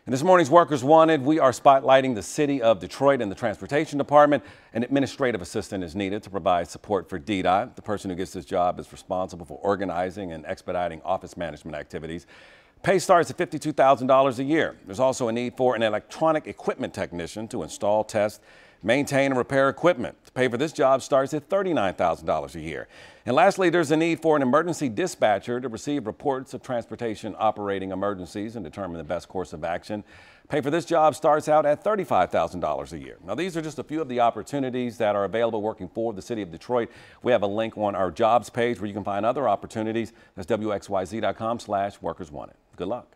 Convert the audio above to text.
In this morning's Workers Wanted, we are spotlighting the city of Detroit and the transportation department. An administrative assistant is needed to provide support for DDOT. The person who gets this job is responsible for organizing and expediting office management activities. Pay starts at $52,000 a year. There's also a need for an electronic equipment technician to install, test, maintain and repair equipment. The pay for this job starts at $39,000 a year. And lastly, there's a need for an emergency dispatcher to receive reports of transportation operating emergencies and determine the best course of action. Pay for this job starts out at $35,000 a year. Now, these are just a few of the opportunities that are available working for the city of Detroit. We have a link on our jobs page where you can find other opportunities. That's WXYZ.com/workerswanted. Good luck.